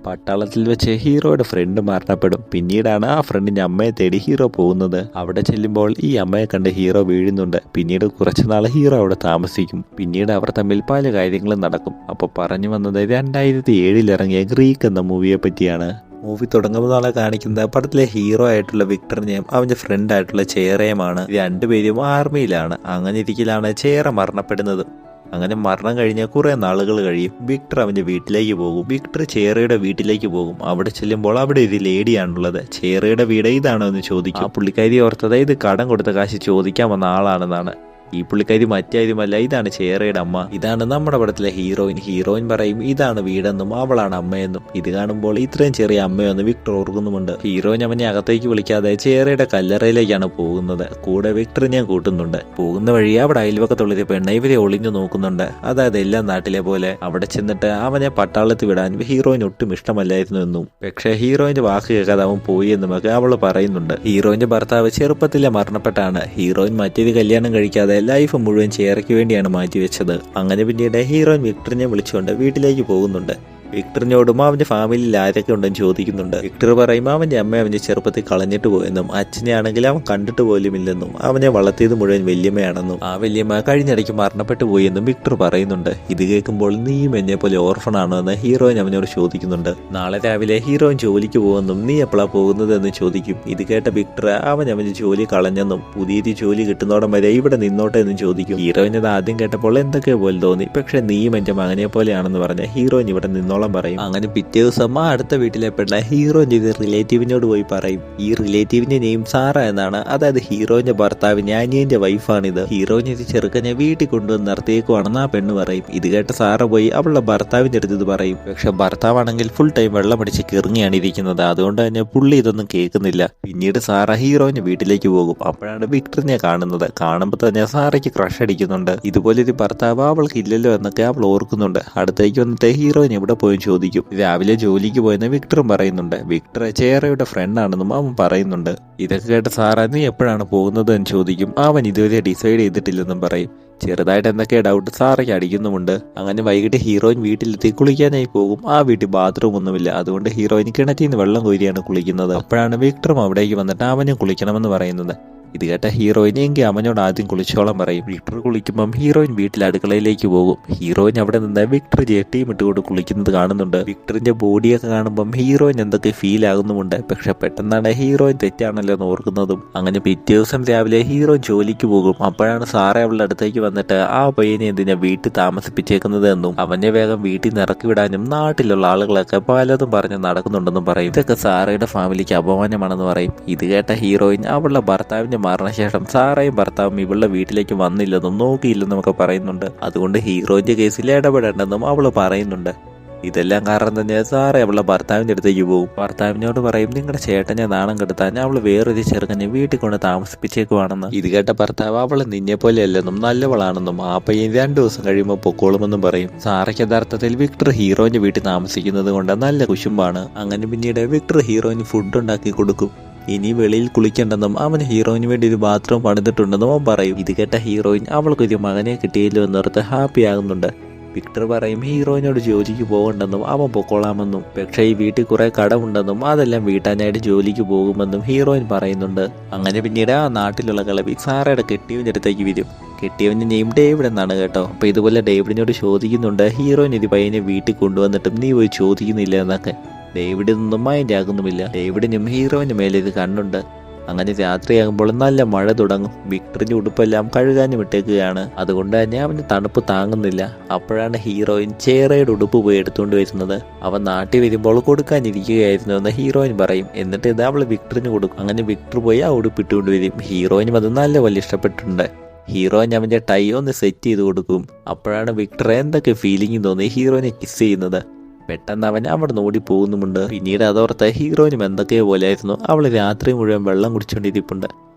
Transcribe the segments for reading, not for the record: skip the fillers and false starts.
പട്ടാളത്തിൽ വെച്ച് ഹീറോയുടെ ഫ്രണ്ട് മരണപ്പെടും. പിന്നീടാണ് ആ ഫ്രണ്ടിന്റെ അമ്മയെ തേടി ഹീറോ പോകുന്നത്. അവിടെ ചെല്ലുമ്പോൾ ഈ അമ്മയെ കണ്ട് ഹീറോ വീഴുന്നുണ്ട്. പിന്നീട് കുറച്ചുനാൾ ഹീറോ അവിടെ താമസിക്കും. പിന്നീട് അവർ തമ്മിൽ പല കാര്യങ്ങളും നടക്കും. അപ്പോൾ പറഞ്ഞു വന്നത് 2007 ഇറങ്ങിയ ഗ്രീക്ക് എന്ന മൂവിയെ പറ്റിയാണ്. മൂവി തുടങ്ങുമ്പോൾ നാളെ കാണിക്കുന്നത് പടത്തിലെ ഹീറോ ആയിട്ടുള്ള വിക്ടറിനെയും അവന്റെ ഫ്രണ്ട് ആയിട്ടുള്ള ചേറയുമാണ്. രണ്ടുപേരും ആർമിയിലാണ്. അങ്ങനെ ഇരിക്കലാണ് ചേറ മരണപ്പെടുന്നത്. അങ്ങനെ മരണം കഴിഞ്ഞ കുറെ നാളുകൾ കഴിയും. വിക്ടർ അവന്റെ വീട്ടിലേക്ക് പോകും. വിക്ടർ ചേറയുടെ വീട്ടിലേക്ക് പോകും. അവിടെ ചെല്ലുമ്പോൾ അവിടെ ഒരു ലേഡിയാണുള്ളത്. ചേറയുടെ വീട് ഇതാണോ എന്ന് ചോദിക്കും. ആ പുള്ളിക്കാരി ഓർത്തത് ഇത് കടം കൊടുത്ത കാശ് ചോദിക്കാൻ വന്ന ആളാണെന്നാണ്. ഈ പുള്ളിക്കാരി മറ്റാരുമല്ല, ഇതാണ് ചേറയുടെ അമ്മ. ഇതാണ് നമ്മുടെ പടത്തിലെ ഹീറോയിൻ. ഹീറോയിൻ പറയും ഇതാണ് വീടെന്നും അവളാണ് അമ്മയെന്നും. ഇത് കാണുമ്പോൾ ഇത്രയും ചെറിയ അമ്മയൊന്ന് വിക്ടർ ഓർക്കുന്നുമുണ്ട്. ഹീറോയിൻ അവനെ അകത്തേക്ക് വിളിക്കാതെ ചേറയുടെ കല്ലറയിലേക്കാണ് പോകുന്നത്. കൂടെ വിക്ടറിനെ കൂട്ടുന്നുണ്ട്. പോകുന്ന വഴി അവിടെ അയൽവക്കത്തുള്ളൊരു പെണ്ണ് ഇവരെ ഒളിഞ്ഞു നോക്കുന്നുണ്ട്. അതായത് എല്ലാ നാട്ടിലെ പോലെ. അവിടെ ചെന്നിട്ട് അവനെ പട്ടാളത്തിൽ വിടാൻ ഹീറോയിൻ ഒട്ടും ഇഷ്ടമല്ലായിരുന്നു എന്നും പക്ഷേ ഹീറോയിന്റെ വാക്ക് കേൾക്കാതെ അവൻ പോയി എന്നുമൊക്കെ അവള് പറയുന്നുണ്ട്. ഹീറോയിന്റെ ഭർത്താവ് ചെറുപ്പത്തിലെ മരണപ്പെട്ടാണ്. ഹീറോയിൻ മറ്റൊരു കല്യാണം കഴിക്കാതെ ലൈഫ് മുഴുവൻ ചേറയ്ക്ക് വേണ്ടിയാണ് മാറ്റിവെച്ചത്. അങ്ങനെ പിന്നീട് ഹീറോയിൻ വിക്ടറിനെ വിളിച്ചുകൊണ്ട് വീട്ടിലേക്ക് പോകുന്നുണ്ട്. വിക്ടറിനോടും അവന്റെ ഫാമിലിയിൽ ആരൊക്കെ ഉണ്ടെന്ന് ചോദിക്കുന്നുണ്ട്. വിക്ടർ പറയും അവന്റെ അമ്മ അവന്റെ ചെറുപ്പത്തിൽ കളഞ്ഞിട്ട് പോയെന്നും അച്ഛനെ ആണെങ്കിൽ അവൻ കണ്ടിട്ട് പോലുമില്ലെന്നും അവനെ വളർത്തിയത് മുഴുവൻ വല്യമ്മയാണെന്നും ആ വല്യമ്മ കഴിഞ്ഞിടയ്ക്ക് മരണപ്പെട്ടു പോയി എന്നും വിക്ടർ പറയുന്നുണ്ട്. ഇത് കേൾക്കുമ്പോൾ നീയും എന്നെ പോലെ ഓർഫണാണോ എന്ന് ഹീറോയിൻ അവനോട് ചോദിക്കുന്നുണ്ട്. നാളെ രാവിലെ ഹീറോയിൻ ജോലിക്ക് പോകുമെന്നും നീ എപ്പോഴാ പോകുന്നത് എന്ന് ചോദിക്കും. ഇത് കേട്ട വിക്ടർ അവന്റെ ജോലി കളഞ്ഞെന്നും പുതിയൊരു ജോലി കിട്ടുന്നോടം വരെ ഇവിടെ നിന്നോട്ടെ എന്നും ചോദിക്കും. ഹീറോയിൻ അത് ആദ്യം കേട്ടപ്പോൾ എന്തൊക്കെയോ പോലെ തോന്നി. പക്ഷെ നീയും എന്റെ മകനെ പോലെയാണെന്ന് പറഞ്ഞ ഹീറോയിൻ ഇവിടെ നിന്നോളം പറയും. അങ്ങനെ പിറ്റേ ദിവസം ആ അടുത്ത വീട്ടിലെ പെണ്ണ ഹീറോയിന്റെ റിലേറ്റീവിനോട് പോയി പറയും. ഈ റിലേറ്റീവിന്റെ നെയിം സാറ എന്നാണ്. അതായത് ഹീറോയിന്റെ ഭർത്താവിന്റെ അനിയന്റെ വൈഫാണിത്. ഹീറോയിൻ ഇത് ചെറുക്കനെ വീട്ടിൽ കൊണ്ടുവന്ന് നിർത്തിയേക്കുവാണെന്ന് ആ പെണ്ണ് പറയും. ഇത് കേട്ട സാറ പോയി അവളുടെ ഭർത്താവിന്റെ അടുത്ത് ഇത് പറയും. പക്ഷെ ഭർത്താവാണെങ്കിൽ ഫുൾ ടൈം വെള്ളം അടിച്ച് കിറങ്ങിയാണ് ഇരിക്കുന്നത്. അതുകൊണ്ട് തന്നെ പുള്ളി ഇതൊന്നും കേൾക്കുന്നില്ല. പിന്നീട് സാറ ഹീറോയിന്റെ വീട്ടിലേക്ക് പോകും. അപ്പോഴാണ് വിക്ടറിനെ കാണുന്നത്. കാണുമ്പോൾ തന്നെ സാറയ്ക്ക് ക്രഷ് അടിക്കുന്നുണ്ട്. ഇതുപോലൊരു ഭർത്താവ് അവൾക്ക് ഇല്ലല്ലോ എന്നൊക്കെ അവൾ ഓർക്കുന്നുണ്ട്. അടുത്തേക്ക് വന്നിട്ട് ഹീറോയിൻ എവിടെ പോയി ചോദിക്കും. രാവിലെ ജോലിക്ക് പോയെന്ന് വിക്ടറും പറയുന്നുണ്ട്. വിക്ടർ ചേറയുടെ ഫ്രണ്ടാണെന്നും അവൻ പറയുന്നുണ്ട്. ഇതൊക്കെ കേട്ട സാറ നീ എപ്പോഴാണ് പോകുന്നത് എന്ന് ചോദിക്കും. അവൻ ഇതുവരെ ഡിസൈഡ് ചെയ്തിട്ടില്ലെന്നും പറയും. ചെറുതായിട്ട് എന്തൊക്കെ ഡൗട്ട് സാറയ്ക്ക് അടിക്കുന്നുമുണ്ട്. അങ്ങനെ വൈകിട്ട് ഹീറോയിൻ വീട്ടിലെത്തി കുളിക്കാനായി പോകും. ആ വീട്ടിൽ ബാത്റൂം ഒന്നുമില്ല. അതുകൊണ്ട് ഹീറോയിൻ കിണറ്റിൽ നിന്ന് വെള്ളം കോരിയാണ് കുളിക്കുന്നത്. അപ്പോഴാണ് വിക്ടറും അവിടേക്ക് വന്നിട്ട് അവനും കുളിക്കണമെന്ന് പറയുന്നത്. ഇത് കേട്ട ഹീറോയിൻ എങ്കിൽ അവനോട് ആദ്യം കുളിച്ചോളം പറയും. വിക്ടർ കുളിക്കുമ്പം ഹീറോയിൻ വീട്ടിൽ അടുക്കളയിലേക്ക് പോകും. ഹീറോയിൻ അവിടെ നിന്ന് വിക്ടർ ജെട്ടിയും ഇട്ടുകൊണ്ട് കുളിക്കുന്നത് കാണുന്നുണ്ട്. വിക്ടറിന്റെ ബോഡിയൊക്കെ കാണുമ്പം ഹീറോയിൻ എന്തൊക്കെ ഫീൽ ആകുന്നുമുണ്ട്. പക്ഷെ പെട്ടെന്നാണ് ഹീറോയിൻ തെറ്റാണല്ലോ എന്ന് ഓർക്കുന്നതും. അങ്ങനെ പിറ്റേ ദിവസം രാവിലെ ഹീറോയിൻ ജോലിക്ക് പോകും. അപ്പോഴാണ് സാറേ അവളുടെ അടുത്തേക്ക് വന്നിട്ട് ആ പയ്യനെ എന്തിനാ വീട്ടിൽ താമസിപ്പിച്ചേക്കുന്നത് എന്നും അവനെ വേഗം വീട്ടിൽ നിന്ന് ഇറക്കി വിടാനും നാട്ടിലുള്ള ആളുകളൊക്കെ പലതും പറഞ്ഞ് നടക്കുന്നുണ്ടെന്നും പറയും. ഇതൊക്കെ സാറയുടെ ഫാമിലിക്ക് അപമാനമാണെന്ന് പറയും. ഇത് കേട്ട ഹീറോയിൻ അവളുടെ ഭർത്താവിന്റെ മരണശേഷം സാറയും ഭർത്താവും ഇവളുടെ വീട്ടിലേക്ക് വന്നില്ലെന്നും നോക്കിയില്ലെന്നും ഒക്കെ പറയുന്നുണ്ട്. അതുകൊണ്ട് ഹീറോയിന്റെ കേസിൽ ഇടപെടേണ്ടെന്നും അവള് പറയുന്നുണ്ട്. ഇതെല്ലാം കാരണം തന്നെ സാറേ അവളുടെ ഭർത്താവിന്റെ അടുത്തേക്ക് പോകും. ഭർത്താവിനോട് പറയും നിങ്ങളുടെ ചേട്ടനെ നാണം കെടുത്താൻ അവള് വേറൊരു ചെറുക്കനെ വീട്ടിൽ കൊണ്ട് താമസിപ്പിച്ചേക്കുവാണെന്ന്. ഇത് കേട്ട ഭർത്താവ് അവള് നിന്നെ പോലെ അല്ലെന്നും നല്ലവളാണെന്നും ആ പയ്യൻ 2 ദിവസം കഴിയുമ്പോൾ പൊക്കോളുമെന്നും പറയും. സാറയ്ക്ക് യഥാർത്ഥത്തിൽ വിക്ടർ ഹീറോയിന്റെ വീട്ടിൽ താമസിക്കുന്നത് കൊണ്ട് നല്ല കുശുമ്പാണ്. അങ്ങനെ പിന്നീട് വിക്ടർ ഹീറോയിന് ഫുഡ് ഉണ്ടാക്കി കൊടുക്കും. ഇനി വെളിയിൽ കുളിക്കണ്ടെന്നും അവൻ ഹീറോയിന് വേണ്ടി ഒരു ബാത്റൂം പണിതിട്ടുണ്ടെന്നും അവൻ പറയും. ഇത് കേട്ട ഹീറോയിൻ അവൾക്കൊരു മകനെ കിട്ടിയല്ലോ എന്നോർത്ത് ഹാപ്പി ആകുന്നുണ്ട്. വിക്ടർ പറയും ഹീറോയിനോട് ജോലിക്ക് പോകണ്ടെന്നും അവൻ പൊക്കോളാമെന്നും പക്ഷേ ഈ വീട്ടിൽ കുറെ കടമുണ്ടെന്നും അതെല്ലാം വീട്ടാനായിട്ട് ജോലിക്ക് പോകുമെന്നും ഹീറോയിൻ പറയുന്നുണ്ട്. അങ്ങനെ പിന്നീട് ആ നാട്ടിലുള്ള കളവി സാറയുടെ കെട്ടിയവൻ്റെ അടുത്തേക്ക് വരും. കെട്ടിയവൻ്റെ നെയിം ഡേവിഡ് എന്നാണ് കേട്ടോ. അപ്പോൾ ഇതുപോലെ ഡേവിഡിനോട് ചോദിക്കുന്നുണ്ട് ഹീറോയിൻ ഇത് പയ്യനെ വീട്ടിൽ കൊണ്ടുവന്നിട്ടും നീ പോയി ചോദിക്കുന്നില്ല എന്നൊക്കെ. ഡേവിഡ് നിന്നും മൈൻഡ് ആകുന്നുമില്ല. ഡേവിഡിനും ഹീറോയിന് മേലെ ഇത് കണ്ണുണ്ട്. അങ്ങനെ രാത്രിയാകുമ്പോൾ നല്ല മഴ തുടങ്ങും. വിക്ടറിന്റെ ഉടുപ്പെല്ലാം കഴുകാനും ഇട്ടേക്കുകയാണ്. അതുകൊണ്ട് തന്നെ അവന് തണുപ്പ് താങ്ങുന്നില്ല. അപ്പോഴാണ് ഹീറോയിൻ ചേറയുടെ ഉടുപ്പ് പോയി എടുത്തുകൊണ്ട് വരുന്നത്. അവൻ നാട്ടിൽ വരുമ്പോൾ കൊടുക്കാനിരിക്കുകയായിരുന്നു എന്ന് ഹീറോയിൻ പറയും. എന്നിട്ട് ഇത് അവൾ വിക്ടറിന് കൊടുക്കും. അങ്ങനെ വിക്ടർ പോയി ആ ഉടുപ്പ് ഇട്ടുകൊണ്ട് വരും. ഹീറോയിനും അത് നല്ലപോലെ ഇഷ്ടപ്പെട്ടിട്ടുണ്ട്. ഹീറോയിൻ അവന്റെ ടൈ ഒന്ന് സെറ്റ് ചെയ്ത് കൊടുക്കും. അപ്പോഴാണ് വിക്ടർ എന്തൊക്കെ ഫീലിംഗ് തോന്നി ഹീറോയിനെ കിസ് ചെയ്യുന്നത്. പെട്ടെന്ന് അവൻ അവിടെ നിന്ന് ഓടി പോകുന്നുമുണ്ട്. പിന്നീട് അതോർത്ത് ഹീറോയിനും എന്തൊക്കെയോ പോലെയായിരുന്നു. അവൾ രാത്രി മുഴുവൻ വെള്ളം കുടിച്ചുകൊണ്ടിരിപ്പുണ്ട്.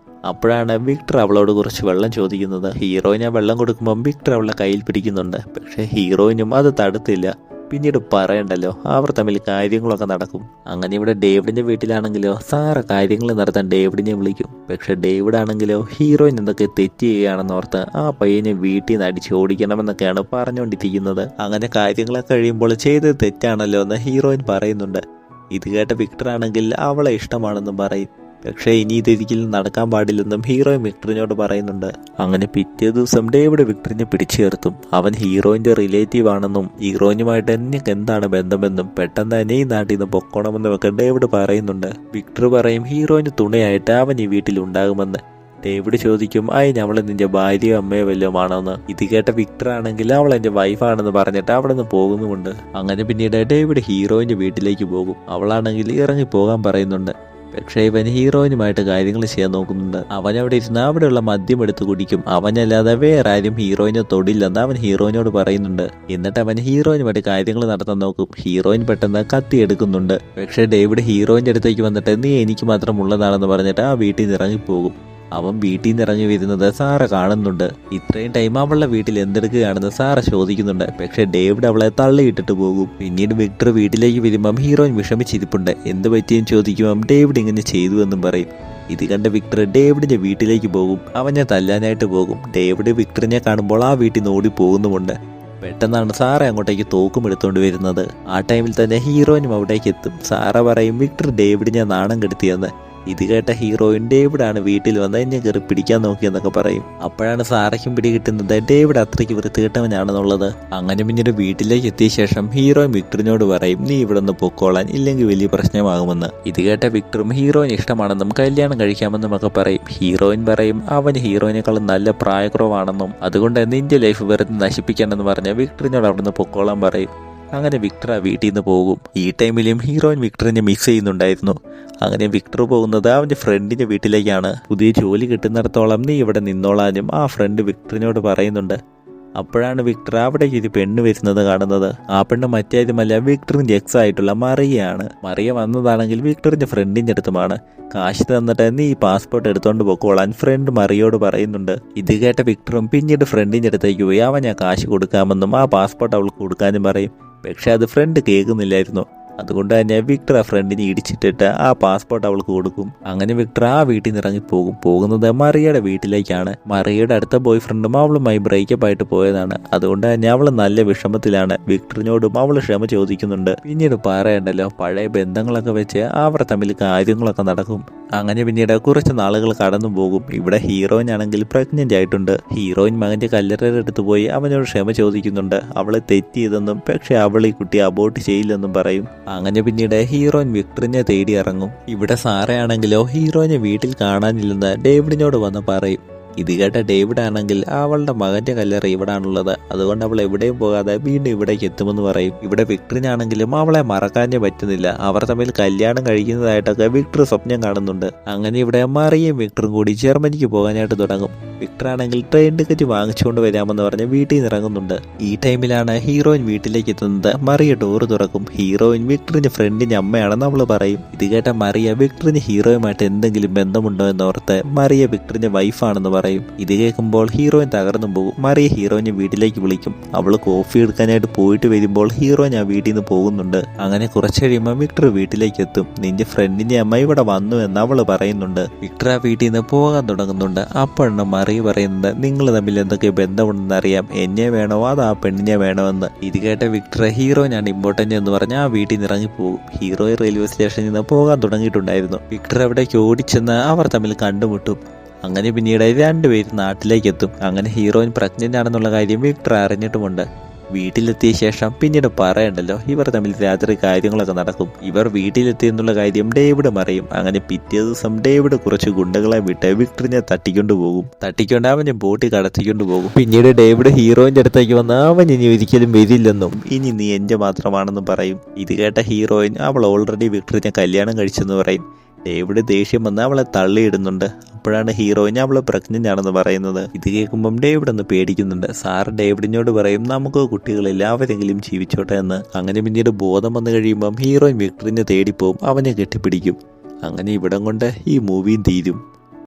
അപ്പോഴാണ് വിക്ടർ അവളോട് കുറച്ച് വെള്ളം ചോദിക്കുന്നത്. ഹീറോയിന് ആ വെള്ളം കൊടുക്കുമ്പം വിക്ടർ അവളെ കയ്യിൽ പിടിക്കുന്നുണ്ട്. പക്ഷെ ഹീറോയിനും അത് തടുത്തില്ല. പിന്നീട് പറയണ്ടല്ലോ അവർ തമ്മിൽ കാര്യങ്ങളൊക്കെ നടക്കും. അങ്ങനെ ഇവിടെ ഡേവിഡിന്റെ വീട്ടിലാണെങ്കിലോ സാറ കാര്യങ്ങൾ നടത്താൻ ഡേവിഡിനെ വിളിക്കും. പക്ഷെ ഡേവിഡ് ആണെങ്കിലോ ഹീറോയിൻ എന്തൊക്കെ തെറ്റ് ചെയ്യുകയാണെന്ന് ഓർത്ത് ആ പയ്യനെ വീട്ടിൽ നിന്ന് അടിച്ച് ഓടിക്കണമെന്നൊക്കെയാണ് പറഞ്ഞുകൊണ്ടിരിക്കുന്നത്. അങ്ങനെ കാര്യങ്ങളൊക്കെ കഴിയുമ്പോൾ ചെയ്തത് തെറ്റാണല്ലോ എന്ന് ഹീറോയിൻ പറയുന്നുണ്ട്. ഇത് കേട്ട വിക്ടർ ആണെങ്കിൽ അവളെ ഇഷ്ടമാണെന്നും പറയും. പക്ഷേ ഇനി ഇതൊരിക്കലും നടക്കാൻ പാടില്ലെന്നും ഹീറോയിൻ വിക്ടറിനോട് പറയുന്നുണ്ട്. അങ്ങനെ പിറ്റേ ദിവസം ഡേവിഡ് വിക്ടറിനെ പിടിച്ചു ചേർത്തും. അവൻ ഹീറോയിന്റെ റിലേറ്റീവ് ആണെന്നും ഹീറോയിനുമായിട്ട് എനിക്ക് എന്താണ് ബന്ധമെന്നും പെട്ടെന്ന് തന്നെ ഈ നാട്ടിൽ നിന്ന് പൊക്കോണമെന്നും ഒക്കെ ഡേവിഡ് പറയുന്നുണ്ട്. വിക്ടർ പറയും ഹീറോയിന് തുണയായിട്ട് അവൻ ഈ വീട്ടിൽ ഉണ്ടാകുമെന്ന്. ഡേവിഡ് ചോദിക്കും അവള് നിന്റെ ഭാര്യയോ അമ്മയോ വല്ലതും ആണോന്ന്. ഇത് കേട്ട വിക്ടർ ആണെങ്കിൽ അവൾ എന്റെ വൈഫാണെന്ന് പറഞ്ഞിട്ട് അവിടെ നിന്ന് പോകുന്നുമുണ്ട്. അങ്ങനെ പിന്നീട് ഡേവിഡ് ഹീറോയിന്റെ വീട്ടിലേക്ക് പോകും. അവളാണെങ്കിൽ ഇറങ്ങി പോകാൻ പറയുന്നുണ്ട്. പക്ഷേ ഇവൻ ഹീറോയിനുമായിട്ട് കാര്യങ്ങൾ ചെയ്യാൻ നോക്കുന്നുണ്ട്. അവൻ അവിടെ ഇരുന്ന് അവിടെയുള്ള മദ്യം എടുത്ത് കുടിക്കും. അവനല്ലാതെ വേറെ ആരും ഹീറോയിനെ തൊടില്ലെന്ന് അവൻ ഹീറോയിനോട് പറയുന്നുണ്ട്. എന്നിട്ട് അവൻ ഹീറോയിനുമായിട്ട് കാര്യങ്ങൾ നടത്താൻ നോക്കും. ഹീറോയിൻ പെട്ടെന്ന് കത്തി എടുക്കുന്നുണ്ട്. പക്ഷേ ഡേവിഡ് ഹീറോയിന്റെ അടുത്തേക്ക് വന്നിട്ട് നീ എനിക്ക് മാത്രം ഉള്ളതാണെന്ന് പറഞ്ഞിട്ട് ആ വീട്ടിൽ നിന്ന് ഇറങ്ങിപ്പോകും. അവൻ വീട്ടിൽ നിന്ന് ഇറങ്ങി വരുന്നത് സാറ കാണുന്നുണ്ട്. ഇത്രയും ടൈം അവളുടെ വീട്ടിൽ എന്തെടുക്കുകയാണെന്ന് സാറ ചോദിക്കുന്നുണ്ട്. പക്ഷെ ഡേവിഡ് അവളെ തള്ളിയിട്ടിട്ട് പോകും. പിന്നീട് വിക്ടർ വീട്ടിലേക്ക് വരുമ്പം ഹീറോയിൻ വിഷമിച്ചിരിപ്പുണ്ട്. എന്ത് പറ്റിയെന്ന് ചോദിക്കുമ്പം ഡേവിഡ് ഇങ്ങനെ ചെയ്തു എന്നും പറയും. ഇത് കണ്ട് വിക്ടർ ഡേവിഡിന്റെ വീട്ടിലേക്ക് പോകും. അവനെ തല്ലാനായിട്ട് പോകും. ഡേവിഡ് വിക്ടറിനെ കാണുമ്പോൾ ആ വീട്ടിൽ നിന്ന് ഓടി പോകുന്നുമുണ്ട്. പെട്ടെന്നാണ് സാറ അങ്ങോട്ടേക്ക് തോക്കും എടുത്തുകൊണ്ട് വരുന്നത്. ആ ടൈമിൽ തന്നെ ഹീറോയിനും അവിടേക്ക് എത്തും. സാറ പറയും വിക്ടർ ഡേവിഡിനെ നാണം കെടുത്തിയെന്ന്. ഇത് കേട്ട ഹീറോയിൻ ഡേവിഡാണ് വീട്ടിൽ വന്ന് എന്നെ കയറി പിടിക്കാൻ നോക്കിയെന്നൊക്കെ പറയും. അപ്പോഴാണ് സാറയ്ക്കും പിടികിട്ടുന്നത് ഡേവിഡ് അത്രയ്ക്ക് വൃത്തികെട്ടവനാണെന്നുള്ളത്. അങ്ങനെ പിന്നീട് വീട്ടിലേക്ക് എത്തിയ ശേഷം ഹീറോയിൻ വിക്ടറിനോട് പറയും നീ ഇവിടെ നിന്ന് പൊക്കോളാൻ, ഇല്ലെങ്കിൽ വലിയ പ്രശ്നമാകുമെന്ന്. ഇത് കേട്ട വിക്ടറും ഹീറോയിൻ ഇഷ്ടമാണെന്നും കല്യാണം കഴിക്കാമെന്നും ഒക്കെ പറയും. ഹീറോയിൻ പറയും അവന് ഹീറോയിനേക്കാളും നല്ല പ്രായക്കുറവാണെന്നും അതുകൊണ്ട് നിന്റെ ലൈഫ് വെറുതെ നശിപ്പിക്കണമെന്ന് പറഞ്ഞ് വിക്ടറിനോട് അവിടെ നിന്ന് പൊക്കോളാൻ പറയും. അങ്ങനെ വിക്ടർ ആ വീട്ടിൽ നിന്ന് പോകും. ഈ ടൈമിലും ഹീറോയിൻ വിക്ടറിനെ മിസ് ചെയ്യുന്നുണ്ടായിരുന്നു. അങ്ങനെ വിക്ടർ പോകുന്നത് അവൻ്റെ ഫ്രണ്ടിൻ്റെ വീട്ടിലേക്കാണ്. പുതിയ ജോലി കിട്ടുന്നിടത്തോളം നീ ഇവിടെ നിന്നോളാനും ആ ഫ്രണ്ട് വിക്ടറിനോട് പറയുന്നുണ്ട്. അപ്പോഴാണ് വിക്ടർ അവിടേക്ക് ഒരു പെണ്ണ് വരുന്നത് കാണുന്നത്. ആ പെണ്ണ് മറ്റാരുമല്ല വിക്ടറിന്റെ എക്സ് ആയിട്ടുള്ള മറിയയാണ്. മറിയ വന്നതാണെങ്കിൽ വിക്ടറിന്റെ ഫ്രണ്ടിന്റെ അടുത്തുമാണ്. കാശ് തന്നിട്ട് നീ ഈ പാസ്പോർട്ട് എടുത്തോണ്ട് പോക്കോളാൻ ഫ്രണ്ട് മറിയോട് പറയുന്നുണ്ട്. ഇത് കേട്ട വിക്ടറും പിന്നീട് ഫ്രണ്ടിന്റെ അടുത്തേക്ക് പോയി അവൻ ആ കാശ് കൊടുക്കാമെന്നും ആ പാസ്പോർട്ട് അവൾക്ക് കൊടുക്കാനും പറയും. പക്ഷെ അത് ഫ്രണ്ട് കേൾക്കുന്നില്ലായിരുന്നു. അതുകൊണ്ട് തന്നെ വിക്ടർ ആ ഫ്രണ്ടിനെ ഇടിച്ചിട്ടിട്ട് ആ പാസ്പോർട്ട് അവൾക്ക് കൊടുക്കും. അങ്ങനെ വിക്ടർ ആ വീട്ടിൽ നിന്ന് ഇറങ്ങിപ്പോകും. പോകുന്നത് മറിയയുടെ വീട്ടിലേക്കാണ്. മറിയയുടെ അടുത്ത ബോയ് ഫ്രണ്ടും അവളുമായി ബ്രേക്കപ്പ് ആയിട്ട് പോയതാണ്. അതുകൊണ്ട് തന്നെ അവൾ നല്ല വിഷമത്തിലാണ്. വിക്ടറിനോടും അവൾ ക്ഷമ ചോദിക്കുന്നുണ്ട്. പിന്നീട് പറയണ്ടല്ലോ പഴയ ബന്ധങ്ങളൊക്കെ വെച്ച് അവർ തമ്മിൽ കാര്യങ്ങളൊക്കെ നടക്കും. അങ്ങനെ പിന്നീട് കുറച്ച് നാളുകൾ കടന്നു പോകും. ഇവിടെ ഹീറോയിൻ ആണെങ്കിൽ പ്രഗ്നന്റ് ആയിട്ടുണ്ട്. ഹീറോയിൻ മകന്റെ കല്ലറയുടെ അടുത്ത് പോയി അവനോട് ക്ഷമ ചോദിക്കുന്നുണ്ട്. അവളെ തെറ്റിയതെന്നും പക്ഷെ അവൾ ഈ കുട്ടിയെ അബോർട്ട് ചെയ്യില്ലെന്നും പറയും. അങ്ങനെ പിന്നീട് ഹീറോയിൻ വിക്ടറിനെ തേടി ഇറങ്ങും. ഇവിടെ സാറയാണെങ്കിലോ ഹീറോയിനെ വീട്ടിൽ കാണാനില്ലെന്ന് ഡേവിഡിനോട് വന്ന് പറയും. ഇത് കേട്ട ഡേവിഡ് ആണെങ്കിൽ അവളുടെ മകന്റെ കല്ലറ ഇവിടാണുള്ളത്, അതുകൊണ്ട് അവൾ എവിടെയും പോകാതെ വീണ്ടും ഇവിടേക്ക് എത്തുമെന്ന് പറയും. ഇവിടെ വിക്ടറിനാണെങ്കിലും അവളെ മറക്കാനേ പറ്റുന്നില്ല. അവർ തമ്മിൽ കല്യാണം കഴിക്കുന്നതായിട്ടൊക്കെ വിക്ടർ സ്വപ്നം കാണുന്നുണ്ട്. അങ്ങനെ ഇവിടെ മറിയയും വിക്ടറും കൂടി ജർമ്മനിക്ക് പോകാനായിട്ട് തുടങ്ങും. വിക്ടർ ആണെങ്കിൽ ട്രെയിൻ ടിക്കറ്റ് വാങ്ങിച്ചുകൊണ്ട് വരാമെന്ന് പറഞ്ഞ് വീട്ടിൽ നിന്ന് ഇറങ്ങുന്നുണ്ട്. ഈ ടൈമിലാണ് ഹീറോയിൻ വീട്ടിലേക്ക് എത്തുന്നത്. മറിയ ഡോറ് തുറക്കും. ഹീറോയിൻ വിക്ടറിന്റെ ഫ്രണ്ടിന്റെ അമ്മയാണെന്ന് അവള് പറയും. ഇത് കേട്ട മറിയ വിക്ടറിന് ഹീറോയുമായിട്ട് എന്തെങ്കിലും ബന്ധമുണ്ടോ എന്നോർത്ത് മറിയ വിക്ടറിന്റെ വൈഫാണെന്ന് പറയും. ഇത് കേൾക്കുമ്പോൾ ഹീറോയിൻ തകർന്നു പോകും. മറിയ ഹീറോയിനെ വീട്ടിലേക്ക് വിളിക്കും. അവള് കോഫി എടുക്കാനായിട്ട് പോയിട്ട് വരുമ്പോൾ ഹീറോയിൻ ആ വീട്ടിൽ നിന്ന് പോകുന്നുണ്ട്. അങ്ങനെ കുറച്ച് കഴിയുമ്പോൾ വിക്ടർ വീട്ടിലേക്ക് എത്തും. നിന്റെ ഫ്രണ്ടിന്റെ അമ്മ ഇവിടെ വന്നു എന്ന് അവള് പറയുന്നുണ്ട്. വിക്ടർ ആ വീട്ടിൽ നിന്ന് പോകാൻ തുടങ്ങുന്നുണ്ട്. അപ്പോഴാണ് മറിയ പറയുന്നത് നിങ്ങൾ തമ്മിൽ എന്തൊക്കെ ബന്ധമുണ്ടെന്ന് അറിയാം, എന്നെ വേണോ അത് ആ പെണ്ണിനെ വേണോ എന്ന്. ഇത് കേട്ട വിക്ടർ ഹീറോയിനാണ് ഇമ്പോർട്ടന്റ് എന്ന് പറഞ്ഞ് ആ വീട്ടിൽ നിന്ന് ഇറങ്ങിപ്പോകും. ഹീറോ റെയിൽവേ സ്റ്റേഷനിൽ നിന്ന് പോകാൻ തുടങ്ങിയിട്ടുണ്ടായിരുന്നു. വിക്ടർ അവിടേക്ക് ഓടിച്ചെന്ന് അവർ തമ്മിൽ കണ്ടുമുട്ടും. അങ്ങനെ പിന്നീട് രണ്ടുപേരും നാട്ടിലേക്ക് എത്തും. അങ്ങനെ ഹീറോയിൻ പ്രഗ്നന്റ് ആണെന്നുള്ള കാര്യം വിക്ടർ അറിഞ്ഞിട്ടുമുണ്ട്. വീട്ടിലെത്തിയ ശേഷം പിന്നീട് പറയണ്ടല്ലോ ഇവർ തമ്മിൽ രാത്രി കാര്യങ്ങളൊക്കെ നടക്കും. ഇവർ വീട്ടിലെത്തിയെന്നുള്ള കാര്യം ഡേവിഡ് അറിയും. അങ്ങനെ പിറ്റേ ദിവസം ഡേവിഡ് കുറച്ച് ഗുണ്ടകളെ വിട്ട് വിക്ടറിനെ തട്ടിക്കൊണ്ട് അവനെ ബോട്ടിൽ കടത്തിക്കൊണ്ട് പോകും. പിന്നീട് ഡേവിഡ് ഹീറോയിന്റെ അടുത്തേക്ക് വന്ന് അവൻ ഇനി ഒരിക്കലും വരില്ലെന്നും ഇനി നീ എന്റെ മാത്രമാണെന്നും പറയും. ഇത് കേട്ട ഹീറോയിൻ അവൾ ഓൾറെഡി വിക്ടറിനെ കല്യാണം കഴിച്ചെന്ന് പറയും. ഡേവിഡ് ദേഷ്യം വന്ന് അവളെ തള്ളിയിടുന്നുണ്ട്. അപ്പോഴാണ് ഹീറോയിൻ അവള് പ്രഗ്നന്റ് ആണെന്ന് പറയുന്നത്. ഇത് കേൾക്കുമ്പം ഡേവിഡ് ഒന്ന് പേടിക്കുന്നുണ്ട്. സാറ് ഡേവിഡിനോട് പറയും നമുക്ക് കുട്ടികളില്ല, അവരെങ്കിലും ജീവിച്ചോട്ടെ എന്ന്. അങ്ങനെ പിന്നീട് ബോധം വന്നു കഴിയുമ്പം ഹീറോയിൻ വിക്ടറിനെ തേടിപ്പോവും. അവനെ കെട്ടിപ്പിടിക്കും. അങ്ങനെ ഇവിടം കൊണ്ട് ഈ മൂവിയും തീരും.